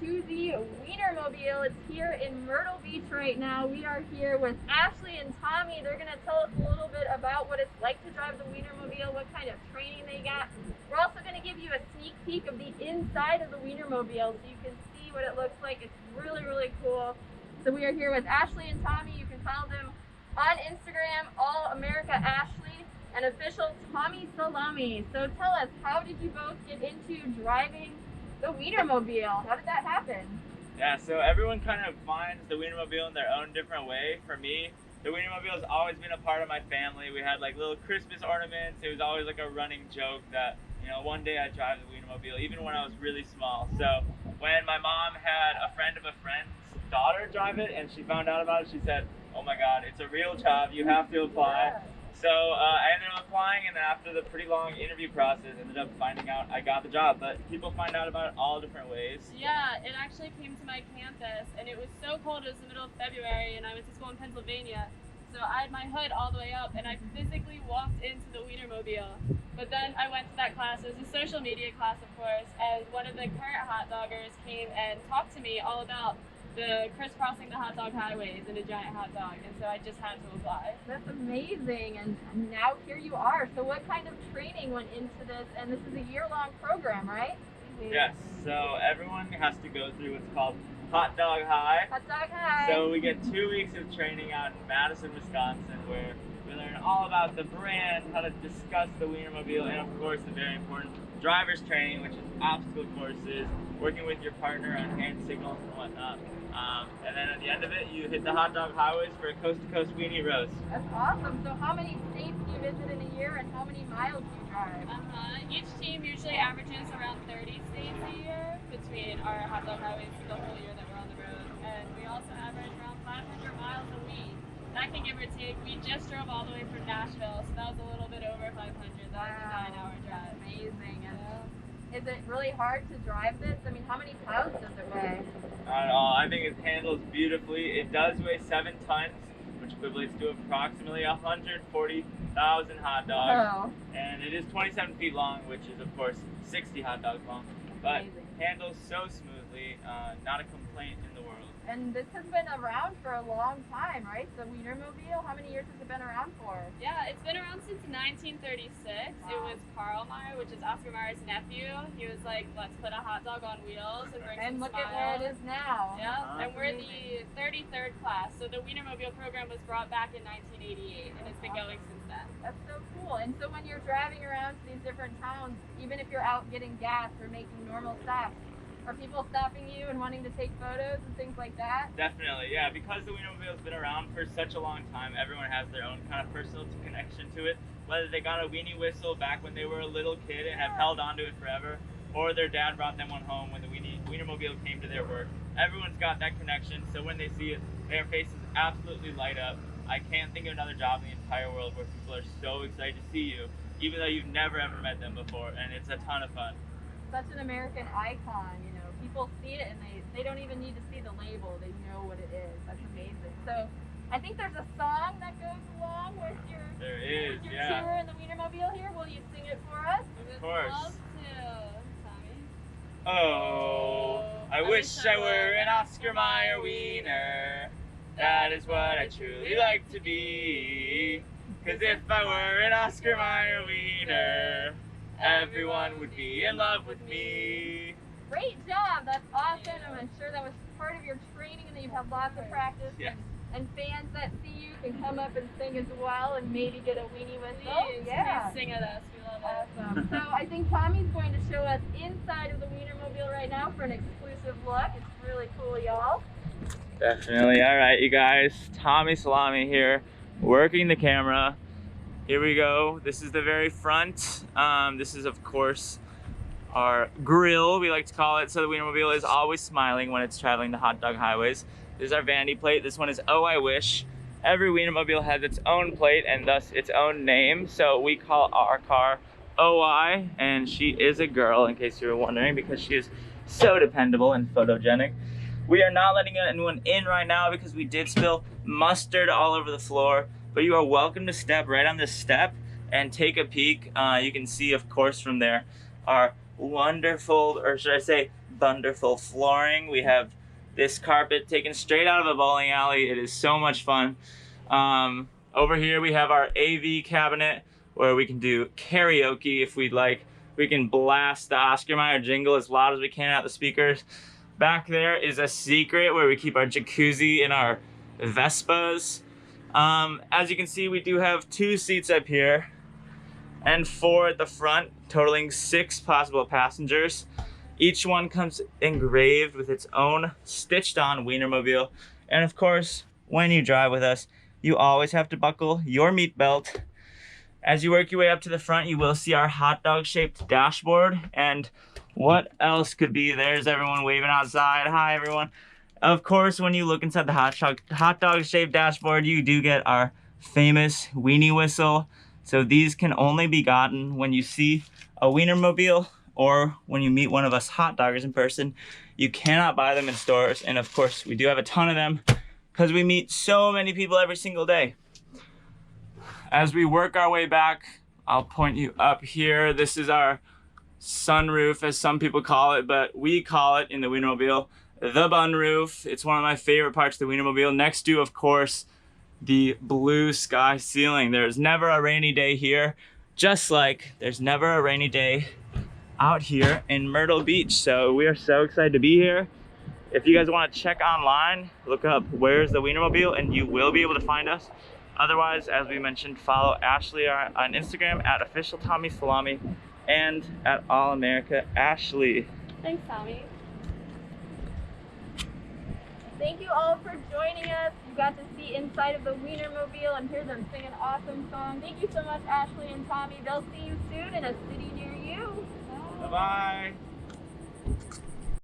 to the Wienermobile. It's here in Myrtle Beach right now. We are here with Ashley and Tommy. They're going to tell us a little bit about what it's like to drive the Wienermobile, what kind of training they got. We're also going to give you a sneak peek of the inside of the Wienermobile so you can see what it looks like. It's really, really cool. So we are here with Ashley and Tommy. You can follow them on Instagram, All America Ashley, and official Tommy Salami. So tell us, how did you both get into driving the Wienermobile? How did that happen? Yeah, so everyone kind of finds the Wienermobile in their own different way. For me, the Wienermobile has always been a part of my family. We had like little Christmas ornaments. It was always like a running joke that, you know, one day I'd drive the Wienermobile, even when I was really small. So when my mom had a friend of a friend's daughter drive it and she found out about it, she said, "Oh my God, it's a real job. You have to apply." Yeah. So I ended up applying, and then after the pretty long interview process, ended up finding out I got the job. But people find out about it all different ways. Yeah, it actually came to my campus, and it was so cold. It was the middle of February, and I went to school in Pennsylvania. So I had my hood all the way up, and I physically walked into the Wienermobile. But then I went to that class. It was a social media class, of course, and one of the current Hotdoggers came and talked to me all about the crisscrossing the hot dog highways in a giant hot dog, and so I just had to apply. That's amazing, and now here you are. So what kind of training went into this? And this is a year-long program, right? Yes, so everyone has to go through what's called Hot Dog High. Hot dog high. So we get 2 weeks of training out in Madison, Wisconsin, where we learn all about the brand, how to discuss the Wienermobile, and of course the very important driver's training, which is obstacle courses, working with your partner on hand signals and whatnot. And then at the end of it, you hit the hot dog highways for a coast-to-coast weenie roast. That's awesome. So how many states do you visit in a year, and how many miles do you drive? Each team usually averages around 30 states a year between our hot dog highways for the whole year that we're on the road. And we also average around 500 miles a week. That can give or take. We just drove all the way from Nashville, so that was a little bit over 500. That was a 9-hour drive. Amazing. And Yeah. is it really hard to drive this? I mean, how many pounds does it weigh? Not at all. I think it handles beautifully. It does weigh 7 tons, which equates to approximately 140,000 hot dogs. Oh, And it is 27 feet long, which is of course 60 hot dogs long. But amazing. handles so smoothly, not a complaint in the world. And this has been around for a long time, right? The Wienermobile, how many years has it been around for? Yeah, it's been around since 1936. Wow. It was Carl Meyer, which is Oscar Mayer's nephew. He was like, let's put a hot dog on wheels and bring And some look at where it smiles. is now. Yeah, and we're Amazing. the 33rd class. So the Wienermobile program was brought back in 1988, and it's been going since then. That's so cool. And so when you're driving around to these different towns, even if you're out getting gas or making normal stops, are people stopping you and wanting to take photos and things like that? Definitely, yeah. Because the Wienermobile's been around for such a long time, everyone has their own kind of personal connection to it. Whether they got a weenie whistle back when they were a little kid and have held onto it forever, or their dad brought them one home when the Wienermobile came to their work. Everyone's got that connection, so when they see it, their faces absolutely light up. I can't think of another job in the entire world where people are so excited to see you, even though you've never ever met them before, and it's a ton of fun. Such an American icon, you know. People see it and they don't even need to see the label. They know what it is. That's amazing. So I think there's a song that goes along with your, There is, your yeah. tour in the Wienermobile here. Will you sing it for us? Of course. Love to, Tommy. Oh, I wish I were an Oscar Mayer wiener. That is what I truly like to be. 'Cause if I were an Oscar Mayer wiener, everyone would be in love with me. Great job. That's awesome. I'm sure that was part of your training and that you've had lots of practice. Yeah. And fans that see you can come up and sing as well and maybe get a weenie whistle. Please, Yeah. please sing at us. We love it. Awesome. So I think Tommy's going to show us inside of the Wienermobile right now for an exclusive look. It's really cool, y'all. Definitely. All right, you guys. Tommy Salami here, working the camera. Here we go. This is the very front. This is, of course, our grill, we like to call it. So the Wienermobile is always smiling when it's traveling the hot dog highways. This is our vanity plate. This one is Oh I Wish. Every Wienermobile has its own plate and thus its own name. So we call our car OI, and she is a girl, in case you were wondering, because she is so dependable and photogenic. We are not letting anyone in right now because we did spill mustard all over the floor, but you are welcome to step right on this step and take a peek. You can see, of course, from there our wonderful, or should I say wonderful flooring. We have this carpet taken straight out of a bowling alley. It is so much fun. Over here we have our AV cabinet where we can do karaoke if we'd like. We can blast the Oscar Mayer jingle as loud as we can out the speakers. Back there is a secret where we keep our jacuzzi and our Vespas. As you can see, we do have 2 seats up here and 4 at the front, totaling 6 possible passengers. Each one comes engraved with its own stitched on Wienermobile. And of course, when you drive with us, you always have to buckle your meat belt. As you work your way up to the front, you will see our hot dog shaped dashboard. And what else could be? There's everyone waving outside. Hi, everyone. Of course, when you look inside the hot dog shaped dashboard, you do get our famous weenie whistle. So these can only be gotten when you see a Wienermobile or when you meet one of us Hotdoggers in person. You cannot buy them in stores. And of course, we do have a ton of them because we meet so many people every single day. As we work our way back, I'll point you up here. This is our sunroof, as some people call it, but we call it in the Wienermobile the bun roof. It's one of my favorite parts of the Wienermobile, next to, of course, the blue sky ceiling. There's never a rainy day here, just like there's never a rainy day out here in Myrtle Beach. So we are so excited to be here. If you guys want to check online, look up where's the Wienermobile and you will be able to find us. Otherwise, as we mentioned, follow Ashley on Instagram at @officialtommysalami and at allamericaashley. Thanks, Tommy. Thank you all for joining us. You got to see inside of the Wienermobile and hear them sing an awesome song. Thank you so much, Ashley and Tommy. They'll see you soon in a city near you. Bye-bye.